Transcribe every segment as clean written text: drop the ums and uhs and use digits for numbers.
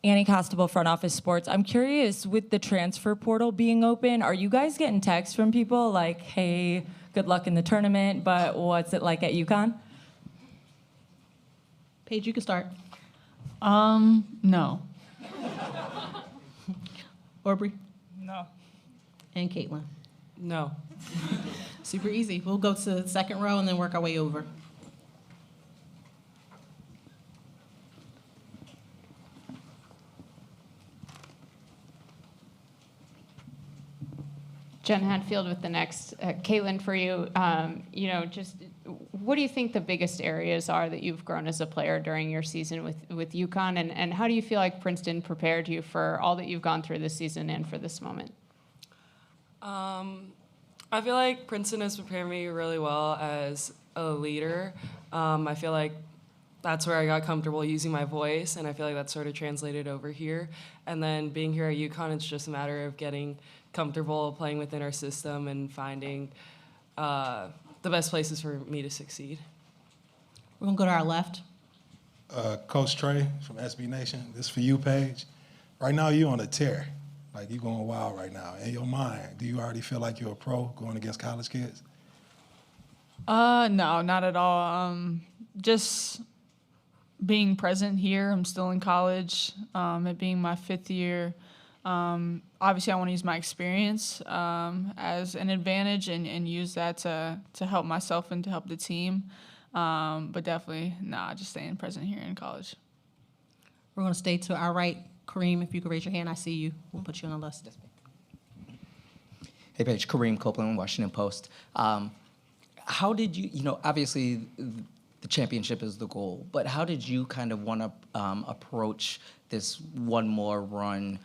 Annie Costable, Front Office Sports. I'm curious, with the transfer portal being open, are you guys getting texts from people like, hey, good luck in the tournament, but what's it like at UConn? Paige, you can start. No. Aubrey No. and Caitlyn. No. Super easy. We'll go to the second row and then work our way over. Jen Hadfield with the next. Caitlyn, for you, just what do you think the biggest areas are that you've grown as a player during your season with UConn, and how do you feel like Princeton prepared you for all that you've gone through this season and for this moment? I feel like Princeton has prepared me really well as a leader. I feel like that's where I got comfortable using my voice, and I feel like that's sort of translated over here. And then being here at UConn, it's just a matter of getting comfortable playing within our system and finding the best places for me to succeed. We're going to go to our left. Coach Trey from SB Nation. This is for you, Paige. Right now, you're on a tear. Like, you're going wild right now. In your mind, do you already feel like you're a pro going against college kids? No, not at all. Just being present here. I'm still in college. It being my 5th year. Obviously, I want to use my experience as an advantage and use that to help myself and to help the team. But definitely, just staying present here in college. We're going to stay to our right. Kareem, if you could raise your hand, I see you. We'll put you on the list. Hey, Paige, Kareem Copeland, Washington Post. How did you, obviously the championship is the goal, but how did you kind of want to approach this one more run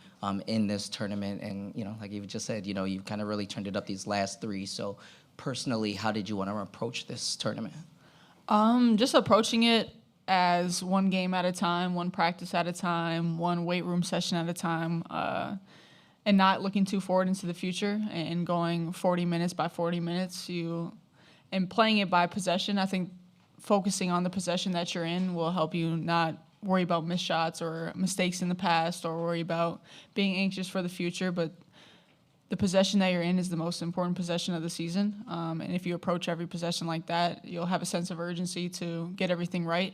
in this tournament? And, like you just said, you've kind of really turned it up these last 3. So personally, how did you want to approach this tournament? Just approaching it as one game at a time, one practice at a time, one weight room session at a time, and not looking too forward into the future and going 40 minutes by 40 minutes. And playing it by possession. I think focusing on the possession that you're in will help you not worry about missed shots or mistakes in the past or worry about being anxious for the future, but the possession that you're in is the most important possession of the season. And if you approach every possession like that, you'll have a sense of urgency to get everything right.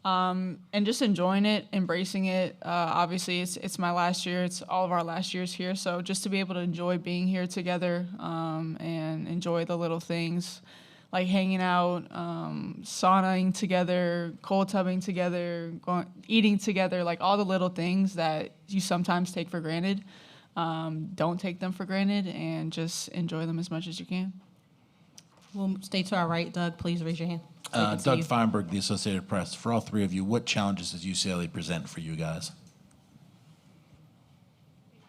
And just enjoying it, embracing it. Obviously, it's my last year. It's all of our last years here. So just to be able to enjoy being here together and enjoy the little things like hanging out, saunaing together, cold tubbing together, eating together, like all the little things that you sometimes take for granted. Don't take them for granted and just enjoy them as much as you can. We'll stay to our right. Doug, please raise your hand. Doug Feinberg, The Associated Press. For all 3 of you, what challenges does UCLA present for you guys?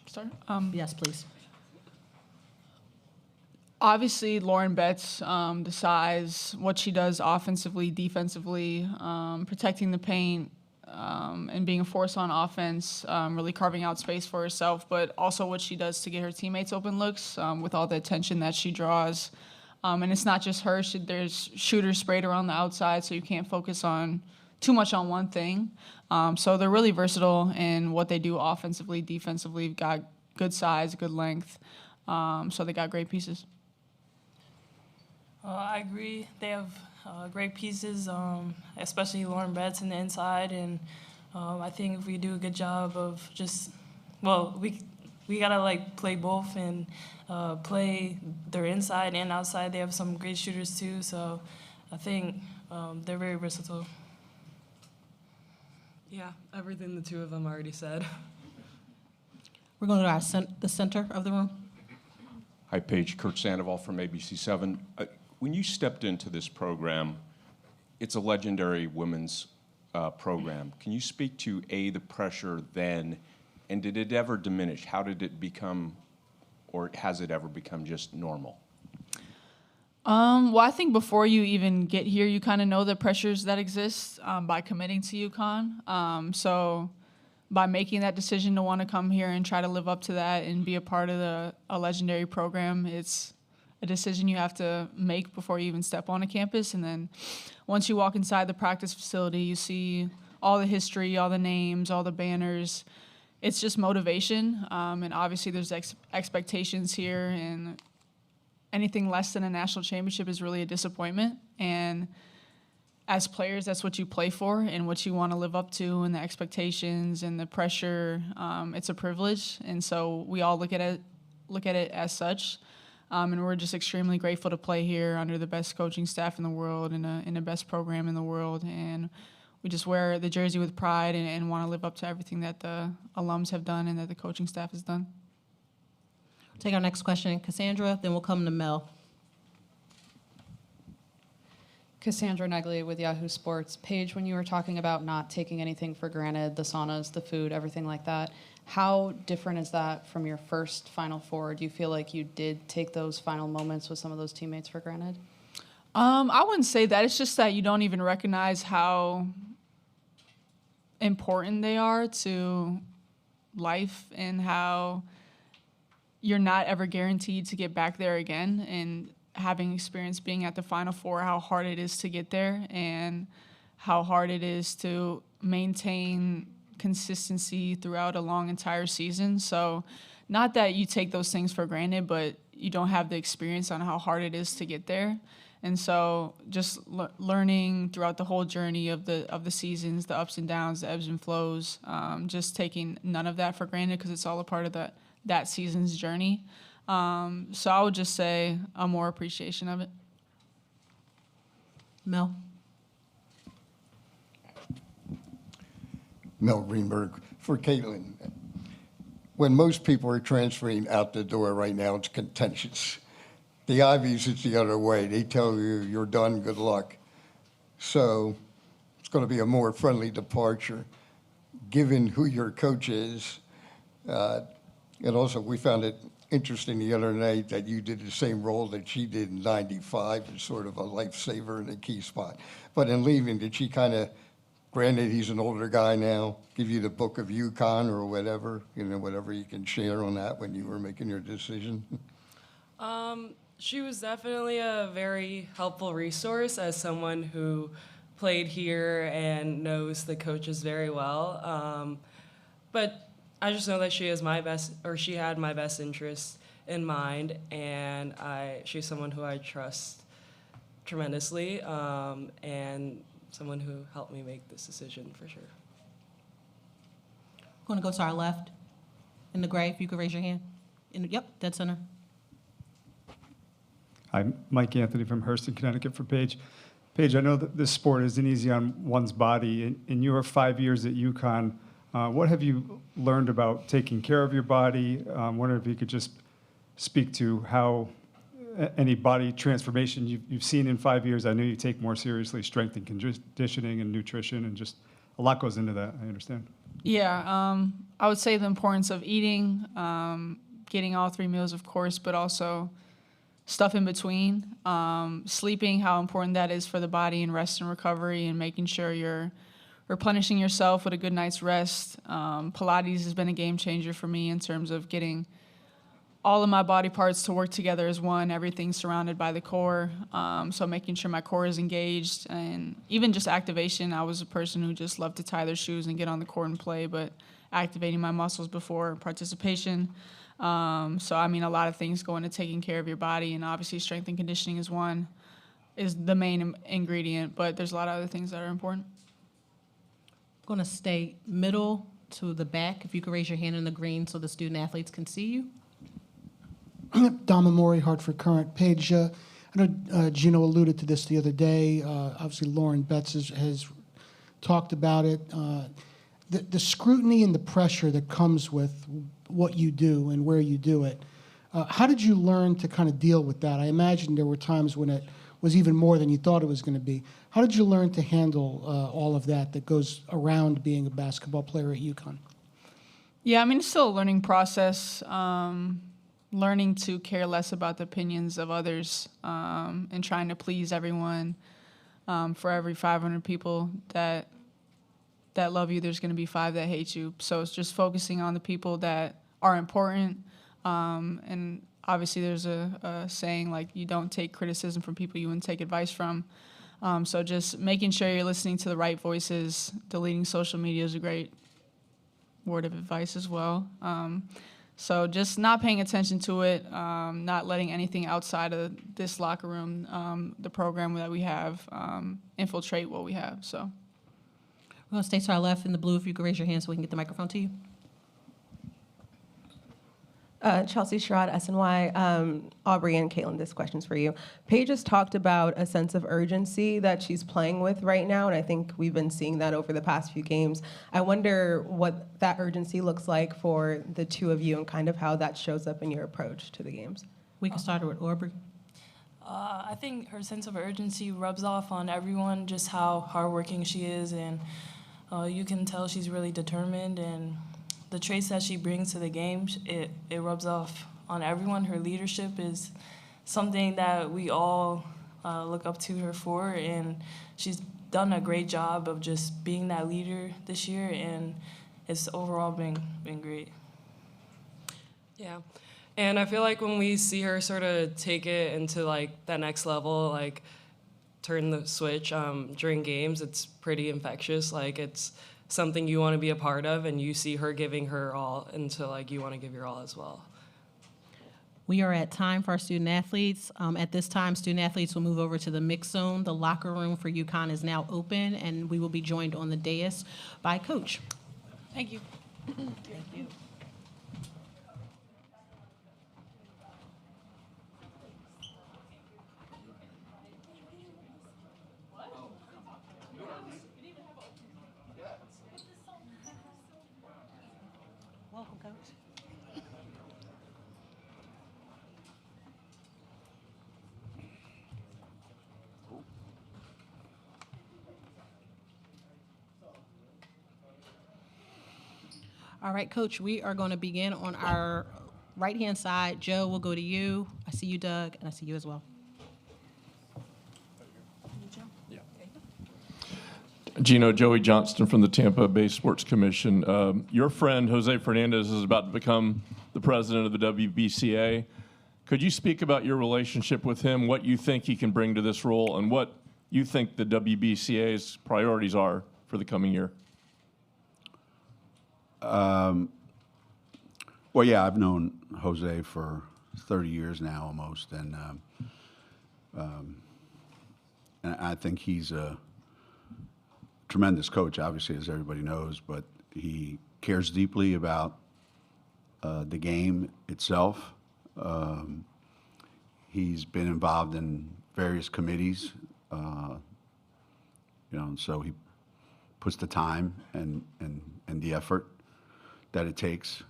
Start? Yes, please. Obviously, Lauren Betts, the size, what she does offensively, defensively, protecting the paint, and being a force on offense, really carving out space for herself, but also what she does to get her teammates open looks with all the attention that she draws. And it's not just her. There's shooters sprayed around the outside, so you can't focus on too much on one thing. So they're really versatile in what they do offensively, defensively. Got good size, good length. So they got great pieces. I agree. They have great pieces, especially Lauren Betts in the inside. And I think if we do a good job of we gotta play both and play their inside and outside. They have some great shooters too, so I think they're very versatile. Yeah, everything the 2 of them already said. We're going to the center of the room. Hi, Paige. Kurt Sandoval from ABC7. When you stepped into this program, it's a legendary women's program. Can you speak to, A, the pressure then, and did it ever diminish? How did it become, or has it ever become just normal? Well, I think before you even get here, you kind of know the pressures that exist by committing to UConn. So by making that decision to want to come here and try to live up to that and be a part of a legendary program, it's a decision you have to make before you even step on a campus. And then once you walk inside the practice facility, you see all the history, all the names, all the banners. It's just motivation, and obviously there's expectations here, and anything less than a national championship is really a disappointment. And as players, that's what you play for and what you want to live up to, and the expectations and the pressure. It's a privilege, and so we all look at it as such. And we're just extremely grateful to play here under the best coaching staff in the world and in the best program in the world. And we just wear the jersey with pride and want to live up to everything that the alums have done and that the coaching staff has done. Take our next question, Cassandra, then we'll come to Mel. Cassandra Negley with Yahoo Sports. Paige, when you were talking about not taking anything for granted, the saunas, the food, everything like that, how different is that from your first Final Four? Do you feel like you did take those final moments with some of those teammates for granted? I wouldn't say that. It's just that you don't even recognize how important they are to life and how you're not ever guaranteed to get back there again. And having experience being at the Final Four, how hard it is to get there and how hard it is to maintain consistency throughout a long entire season. So not that you take those things for granted, but you don't have the experience on how hard it is to get there. And so just learning throughout the whole journey of the seasons, the ups and downs, the ebbs and flows, just taking none of that for granted because it's all a part of that season's journey. So I would just say a more appreciation of it. Mel? Mel Greenberg for Caitlyn. When most people are transferring out the door right now, it's contentious. The Ivies, it's the other way. They tell you you're done, good luck. So it's going to be a more friendly departure, given who your coach is. And also, we found it interesting the other night that you did the same role that she did in '95 as sort of a lifesaver in a key spot. But in leaving, did she kind of, granted he's an older guy now, give you the book of UConn or whatever, whatever you can share on that when you were making your decision? She was definitely a very helpful resource as someone who played here and knows the coaches very well. But I just know that she had my best interest in mind, and she's someone who I trust tremendously, and someone who helped me make this decision for sure. We're going to go to our left in the gray. If you could raise your hand. Yep, dead center. Hi, Mike Anthony from Hurston, Connecticut for Paige. Paige, I know that this sport isn't easy on one's body. In your 5 years at UConn, what have you learned about taking care of your body? Wonder if you could just speak to how any body transformation you've seen in 5 years. I know you take more seriously strength and conditioning and nutrition, and just a lot goes into that, I understand. Yeah, I would say the importance of eating, getting all 3 meals, of course, but also stuff in between. Sleeping, how important that is for the body and rest and recovery, and making sure you're replenishing yourself with a good night's rest. Pilates has been a game changer for me in terms of getting all of my body parts to work together as one, everything surrounded by the core. So making sure my core is engaged, and even just activation. I was a person who just loved to tie their shoes and get on the court and play, but activating my muscles before participation. So, I mean, a lot of things go into taking care of your body, and obviously strength and conditioning is the main ingredient, but there's a lot of other things that are important. I'm going to stay middle to the back. If you could raise your hand in the green so the student athletes can see you. Dom Amori, Hartford Current. Paige, I know Gino alluded to this the other day. Obviously, Lauren Betts has talked about it. The scrutiny and the pressure that comes with what you do and where you do it. How did you learn to kind of deal with that? I imagine there were times when it was even more than you thought it was going to be. How did you learn to handle all of that goes around being a basketball player at UConn? Yeah, I mean, it's still a learning process. Learning to care less about the opinions of others, and trying to please everyone. For every 500 people that love you, there's going to be 5 that hate you. So it's just focusing on the people that are important. And obviously there's a saying like, you don't take criticism from people you wouldn't take advice from. So just making sure you're listening to the right voices. Deleting social media is a great word of advice as well. So just not paying attention to it, not letting anything outside of this locker room, the program that we have, infiltrate what we have. So We're going to stay to our left in the blue. If you could raise your hand so we can get the microphone to you. Chelsea Sherrod, SNY. Aubrey and Caitlyn, this question's for you. Paige has talked about a sense of urgency that she's playing with right now, and I think we've been seeing that over the past few games. I wonder what that urgency looks like for the two of you and kind of how that shows up in your approach to the games. We can start with Aubrey. I think her sense of urgency rubs off on everyone, just how hardworking she is, and you can tell she's really determined, and the traits that she brings to the game, it rubs off on everyone. Her leadership is something that we all look up to her for, and she's done a great job of just being that leader this year, and it's overall been great. Yeah. And I feel like when we see her sort of take it into like that next level, like turn the switch during games, it's pretty infectious. Like it's something you want to be a part of, and you see her giving her all, and so like you want to give your all as well. We are at time for our student athletes. At this time, student athletes will move over to the mix zone. The locker room for UConn is now open, and we will be joined on the dais by Coach. Thank you. Thank you. Welcome, Coach. All right, Coach, we are going to begin on our right-hand side. Joe, we'll go to you. I see you, Doug, and I see you as well. Gino, Joey Johnston from the Tampa Bay Sports Commission. Your friend, Jose Fernandez, is about to become the president of the WBCA. Could you speak about your relationship with him, what you think he can bring to this role, and what you think the WBCA's priorities are for the coming year? Well, yeah, I've known Jose for 30 years now almost, and I think he's a tremendous coach, obviously, as everybody knows, but he cares deeply about the game itself. He's been involved in various committees, and so he puts the time and the effort that it takes.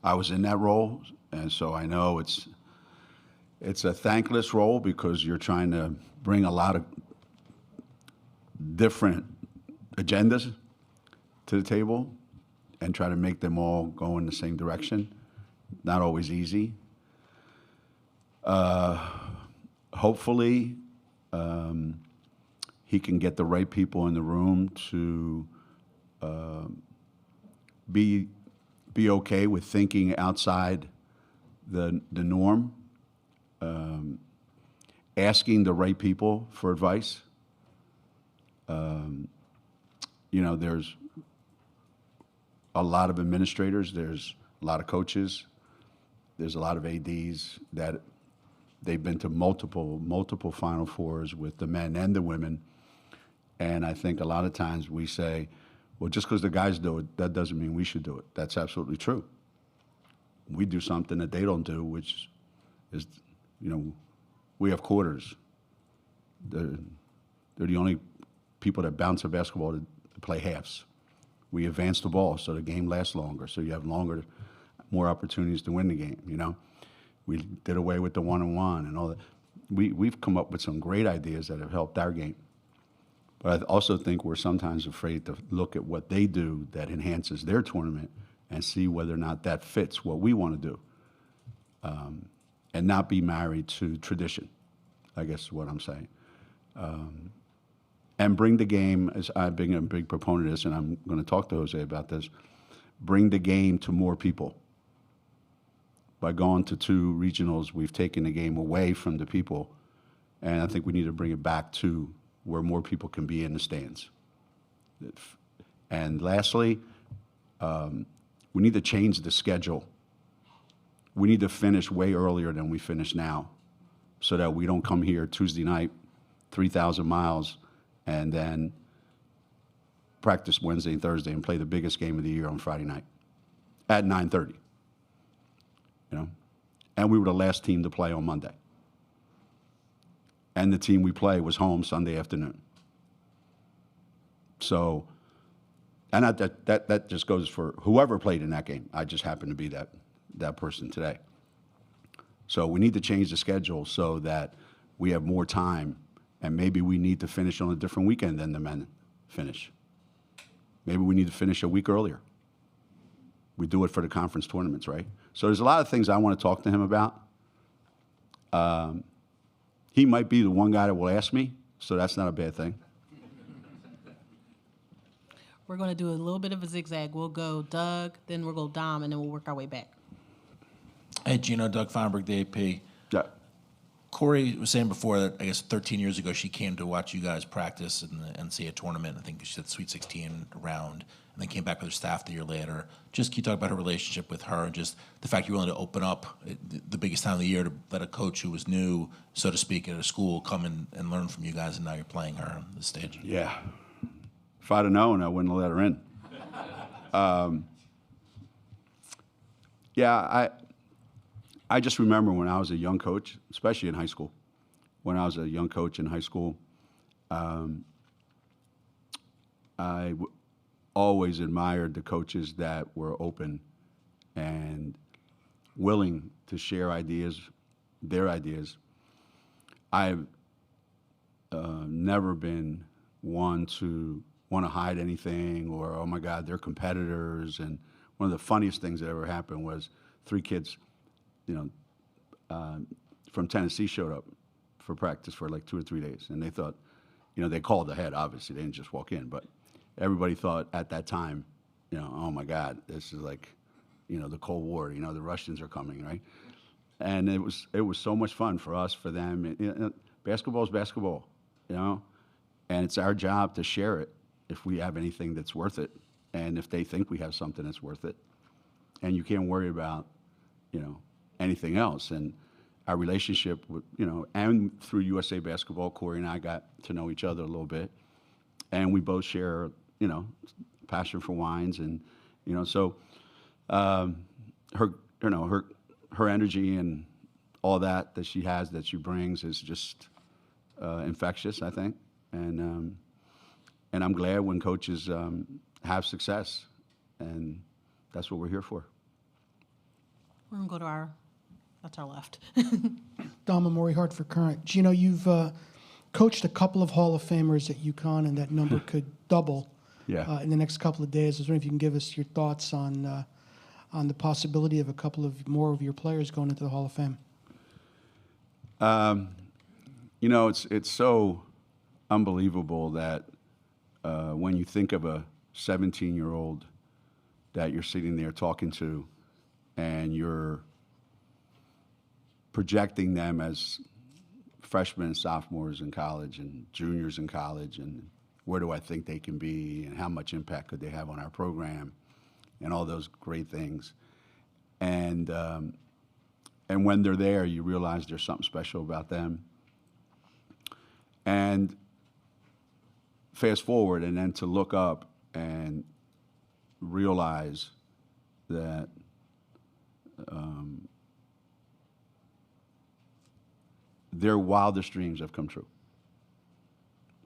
I was in that role, and so I know it's a thankless role because you're trying to bring a lot of different agendas to the table and try to make them all go in the same direction. Not always easy. Hopefully, he can get the right people in the room to be okay with thinking outside the norm, asking the right people for advice. There's a lot of administrators, there's a lot of coaches, there's a lot of ADs that they've been to multiple Final Fours with the men and the women. And I think a lot of times we say, well, just because the guys do it, that doesn't mean we should do it. That's absolutely true. We do something that they don't do, which is, we have quarters. They're the only people that bounce a basketball to play halves. We advance the ball so the game lasts longer, so you have more opportunities to win the game, We did away with the one-on-one and all that. We've come up with some great ideas that have helped our game. But I also think we're sometimes afraid to look at what they do that enhances their tournament and see whether or not that fits what we want to do. And not be married to tradition, I guess is what I'm saying. And bring the game, as I've been a big proponent of this, and I'm going to talk to Jose about this, bring the game to more people. By going to 2 regionals, we've taken the game away from the people And I think we need to bring it back to where more people can be in the stands. And lastly, we need to change the schedule. We need to finish way earlier than we finish now so that we don't come here Tuesday night, 3,000 miles, and then practice Wednesday and Thursday and play the biggest game of the year on Friday night at 9:30. You know? And we were the last team to play on Monday. And the team we play was home Sunday afternoon. So, and that just goes for whoever played in that game. I just happened to be that person today. So we need to change the schedule so that we have more time, and maybe we need to finish on a different weekend than the men finish. Maybe we need to finish a week earlier. We do it for the conference tournaments, right? So there's a lot of things I want to talk to him about. He might be the one guy that will ask me, so that's not a bad thing. We're going to do a little bit of a zigzag. We'll go Doug, then we'll go Dom, and then we'll work our way back. Hey, Gino, Doug Feinberg, the AP. Yeah. Corey was saying before that, I guess 13 years ago, she came to watch you guys practice in the NCAA tournament. I think she said Sweet 16 round, and then came back with her staff the year later. Just can you talk about her relationship with her and just the fact you're willing to open up the biggest time of the year to let a coach who was new, so to speak, at a school come in and learn from you guys, and now you're playing her on the stage? Yeah. If I'd have known, I wouldn't have let her in. I just remember when I was a young coach, especially in high school. When I was a young coach in high school, always admired the coaches that were open and willing to share ideas, their ideas. I've never been one to want to hide anything or, oh my God, they're competitors. And one of the funniest things that ever happened was 3 kids, from Tennessee showed up for practice for like 2 or 3 days. And they thought, they called ahead, obviously, they didn't just walk in, but everybody thought at that time, oh my God, this is like, the Cold War, the Russians are coming, right? And it was so much fun for us, for them. Basketball is basketball, and it's our job to share it if we have anything that's worth it, and if they think we have something that's worth it. And you can't worry about, anything else. And our relationship with, and through USA Basketball, Corey and I got to know each other a little bit, and we both share, passion for wines, and so her energy and all that she has, that she brings, is just infectious, I think, and I'm glad when coaches have success, and that's what we're here for. We're going to go to that's our left. Dom Amori, Hartford Current. Gino, you've coached a couple of Hall of Famers at UConn, and that number could double in the next couple of days. I was wondering if you can give us your thoughts on the possibility of a couple of more of your players going into the Hall of Fame. It's so unbelievable that when you think of a 17-year-old that you're sitting there talking to, and you're projecting them as freshmen and sophomores in college and juniors in college, and where do I think they can be, and how much impact could they have on our program, and all those great things. And when they're there, you realize there's something special about them. And fast forward, and then to look up and realize that their wildest dreams have come true.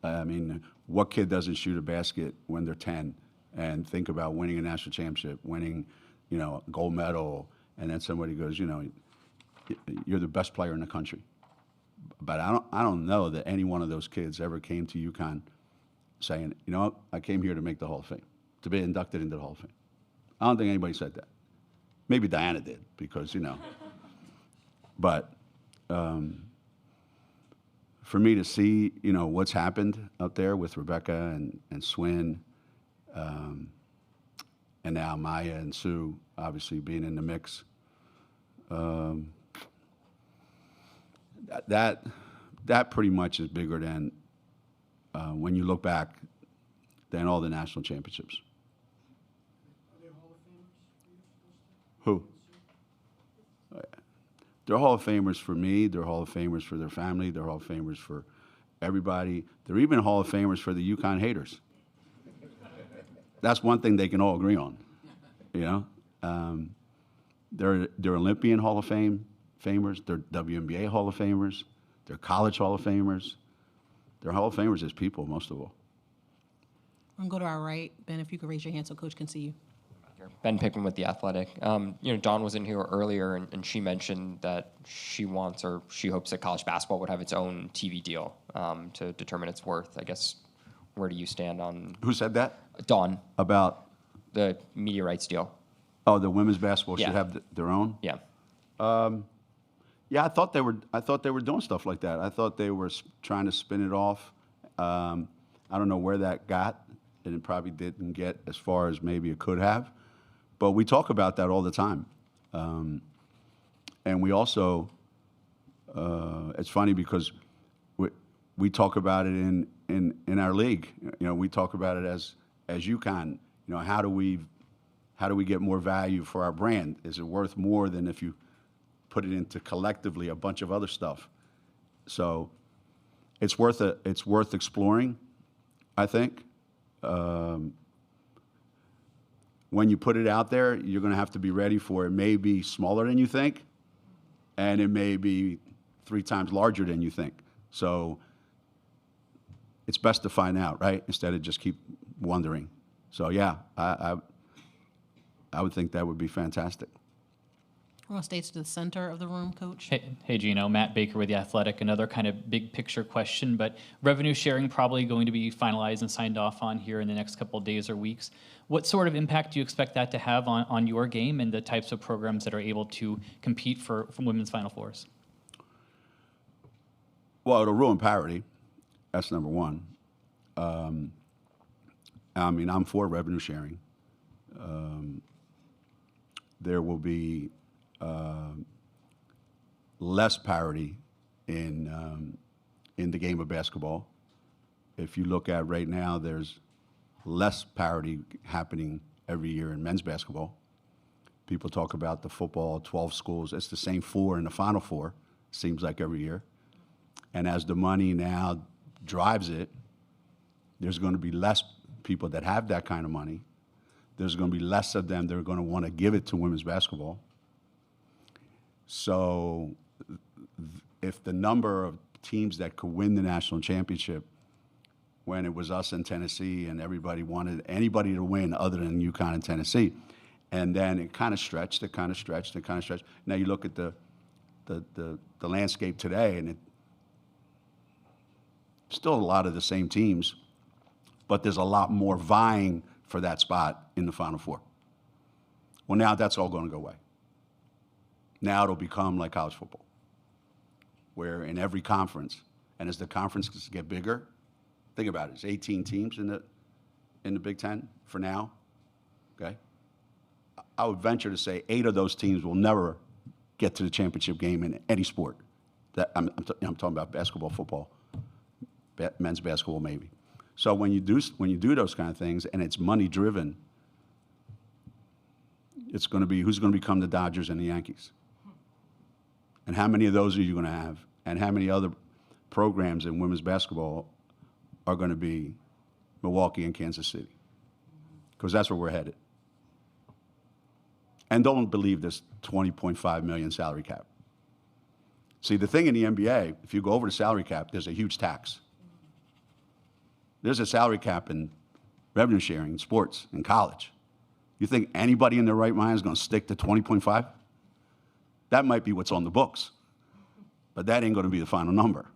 I mean, what kid doesn't shoot a basket when they're 10 and think about winning a national championship, winning, a gold medal, and then somebody goes, you're the best player in the country. But I don't know that any one of those kids ever came to UConn saying, I came here to make the Hall of Fame, to be inducted into the Hall of Fame. I don't think anybody said that. Maybe Diana did, because, But for me to see, what's happened up there with Rebecca and Swin, and now Maya and Sue, obviously being in the mix, that that pretty much is bigger than, when you look back, than all the national championships. Who? They're Hall of Famers for me. They're Hall of Famers for their family. They're Hall of Famers for everybody. They're even Hall of Famers for the UConn haters. That's one thing they can all agree on, you know? They're Olympian Hall of Famers. They're WNBA Hall of Famers. They're college Hall of Famers. They're Hall of Famers as people, most of all. I'm going to go to our right. Ben, if you could raise your hand so Coach can see you. Ben Pickman with The Athletic. Dawn was in here earlier, and she mentioned that she wants or she hopes that college basketball would have its own TV deal to determine its worth. I guess, where do you stand on... Who said that? Dawn. About? The media rights deal. Oh, the women's basketball should have their own? Yeah. Yeah, I thought they were doing stuff like that. I thought they were trying to spin it off. I don't know where that got, and it probably didn't get as far as maybe it could have. But we talk about that all the time. And we also, it's funny because we talk about it in our league. You know, we talk about it as UConn. You know, how do we get more value for our brand? Is it worth more than if you put it into collectively a bunch of other stuff? So it's worth exploring, I think. When you put it out there, you're going to have to be ready for it. May be smaller than you think, and it may be 3 times larger than you think. So it's best to find out, right? Instead of just keep wondering. So yeah, I would think that would be fantastic. We're going to stay to the center of the room, Coach. Hey, Gino. Matt Baker with The Athletic. Another kind of big picture question, but revenue sharing probably going to be finalized and signed off on here in the next couple of days or weeks. What sort of impact do you expect that to have on your game and the types of programs that are able to compete for women's Final Fours? Well, it'll ruin parity. That's number one. I mean, I'm for revenue sharing. There will be less parity in the game of basketball. If you look at right now, there's less parity happening every year in men's basketball. People talk about the football, 12 schools. It's the same 4 in the Final Four, seems like every year. And as the money now drives it, there's going to be less people that have that kind of money. There's going to be less of them that are going to want to give it to women's basketball. So if the number of teams that could win the national championship, when it was us and Tennessee and everybody wanted anybody to win other than UConn and Tennessee, and then it kind of stretched. Now you look at the landscape today, and it's still a lot of the same teams, but there's a lot more vying for that spot in the Final Four. Well, now that's all going to go away. Now it'll become like college football, where in every conference, and as the conferences get bigger, think about it, it's 18 teams in the Big Ten for now, okay? I would venture to say 8 of those teams will never get to the championship game in any sport. I'm talking about basketball, football, men's basketball maybe. So when you do those kind of things and it's money driven, it's going to be who's going to become the Dodgers and the Yankees, and how many of those are you going to have, and how many other programs in women's basketball are going to be Milwaukee and Kansas City, because that's where we're headed. And don't believe this $20.5 million salary cap. See, the thing in the NBA, if you go over the salary cap, there's a huge tax. There's a salary cap in revenue sharing in sports in college. You think anybody in their right mind is going to stick to 20.5? That might be what's on the books, but that ain't going to be the final number.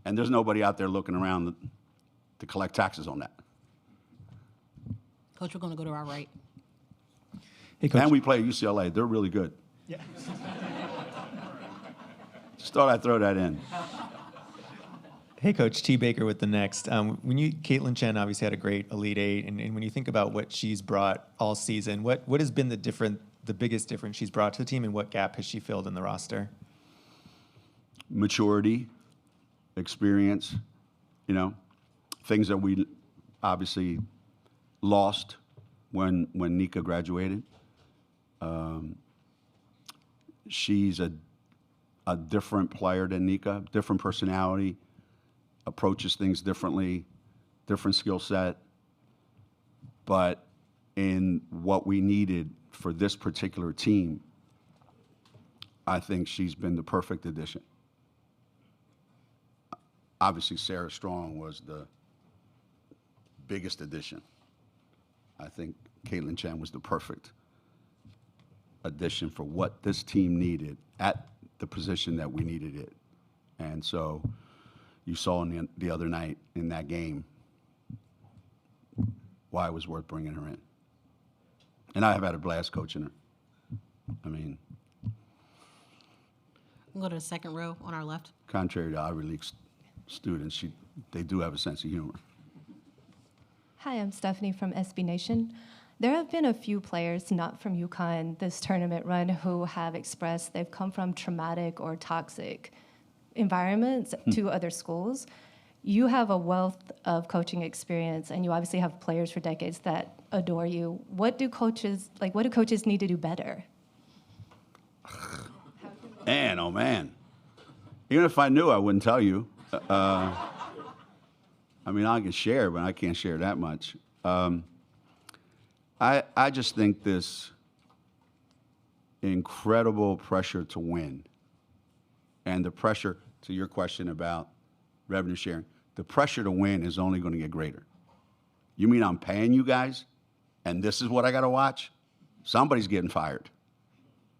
And there's nobody out there looking around to collect taxes on that. Coach, we're going to go to our right. Hey, Coach. And we play UCLA. They're really good. Yeah. Just thought I'd throw that in. Hey, Coach, T. Baker with the Next. Caitlyn Chen obviously had a great Elite Eight, and when you think about what she's brought all season, what has been the biggest difference she's brought to the team, and what gap has she filled in the roster? maturity, experience, you know, things that we obviously lost when Nika graduated. She's a different player than Nika, different personality, approaches things differently, different skill set. But in what we needed for this particular team, I think she's been the perfect addition. Obviously, Sarah Strong was the biggest addition. I think Caitlyn Chen was the perfect addition for what this team needed at the position that we needed it. And so you saw in the other night in that game why it was worth bringing her in. And I have had a blast coaching her. I mean, We'll go to the second row on our left. contrary to Ivy League students, they do have a sense of humor. Hi, I'm Stephanie from SB Nation. There have been a few players not from UConn this tournament run who have expressed they've come from traumatic or toxic environments to other schools. You have a wealth of coaching experience, and you obviously have players for decades that adore you. What do coaches need to do better? Man, oh man. Even if I knew, I wouldn't tell you. I mean, I can share, but I can't share that much. I just think this incredible pressure to win, and the pressure, to your question about revenue sharing, the pressure to win is only going to get greater. You mean I'm paying you guys, and this is what I got to watch? Somebody's getting fired.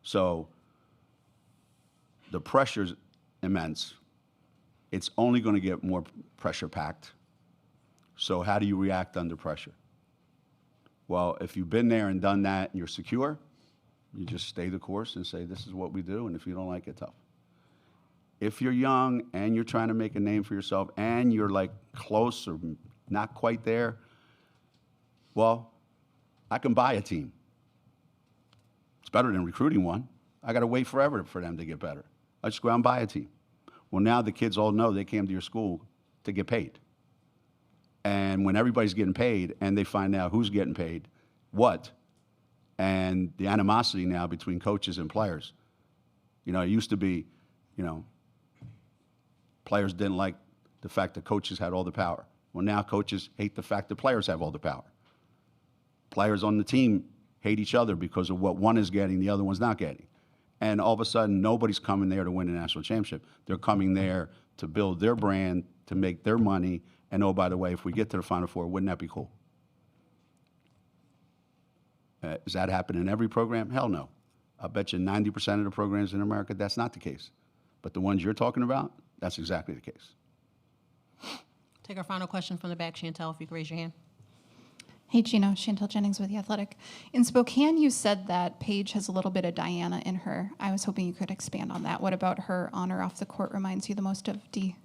So the pressure's immense. It's only going to get more pressure packed. So how do you react under pressure? Well, if you've been there and done that and you're secure, you just stay the course and say, this is what we do, and if you don't like it, tough. If you're young and you're trying to make a name for yourself and you're like close or not quite there, well, I can buy a team. It's better than recruiting one. I got to wait forever for them to get better. I just go out and buy a team. Well, now the kids all know they came to your school to get paid. And when everybody's getting paid and they find out who's getting paid, what, and the animosity now between coaches and players. You know, it used to be, you know, players didn't like the fact that coaches had all the power. Well, now coaches hate the fact that players have all the power. Players on the team hate each other because of what one is getting, the other one's not getting. And all of a sudden, nobody's coming there to win a national championship. They're coming there to build their brand, to make their money. And oh, by the way, if we get to the Final Four, wouldn't that be cool? Does that happen in every program? Hell no. I bet you 90% of the programs in America, that's not the case. But the ones you're talking about, that's exactly the case. Take our final question from the back. Chantel, if you could raise your hand. Hey, Gino. Chantel Jennings with The Athletic. In Spokane, you said that Paige has a little bit of Diana in her. I was hoping you could expand on that. What about her on or off the court reminds you the most of Dee?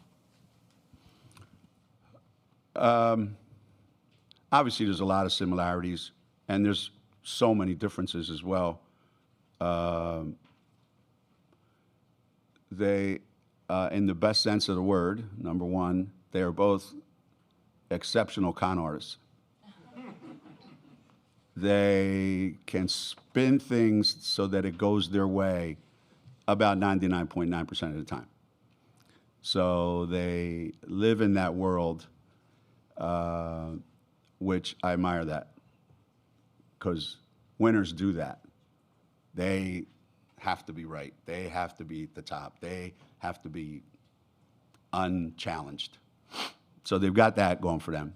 Obviously, there's a lot of similarities, and there's so many differences as well. They, in the best sense of the word, number one, they are both exceptional con artists. They can spin things so that it goes their way about 99.9% of the time. So they live in that world, which I admire that, because winners do that. They have to be right. They have to be at the top. They have to be unchallenged. So they've got that going for them.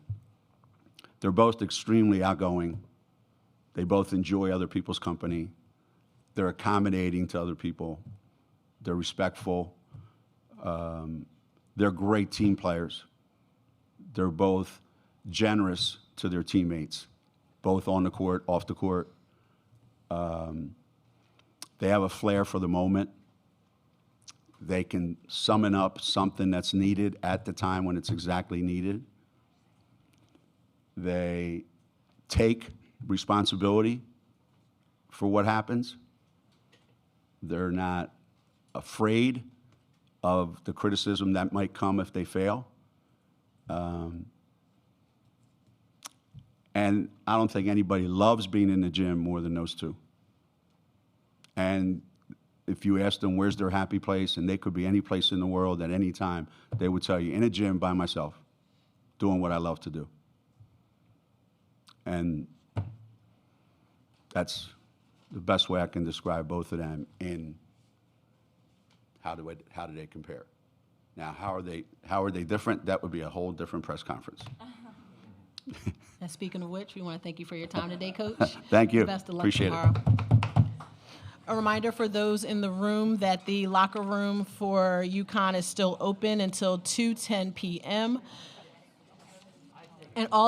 They're both extremely outgoing. They both enjoy other people's company. They're accommodating to other people. They're respectful. They're great team players. They're both generous to their teammates, both on the court, off the court. They have a flair for the moment. They can summon up something that's needed at the time when it's exactly needed. They take responsibility for what happens. They're not afraid of the criticism that might come if they fail. And I don't think anybody loves being in the gym more than those two. And if you ask them where's their happy place, and they could be any place in the world at any time, they would tell you, in a gym by myself, doing what I love to do. And that's the best way I can describe both of them in how do they compare. Now, how are they different? That would be a whole different press conference. And speaking of which, we want to thank you for your time today, Coach. Thank you. Best of luck Appreciate tomorrow. it. A reminder for those in the room that the locker room for UConn is still open until 2:10 p.m. And all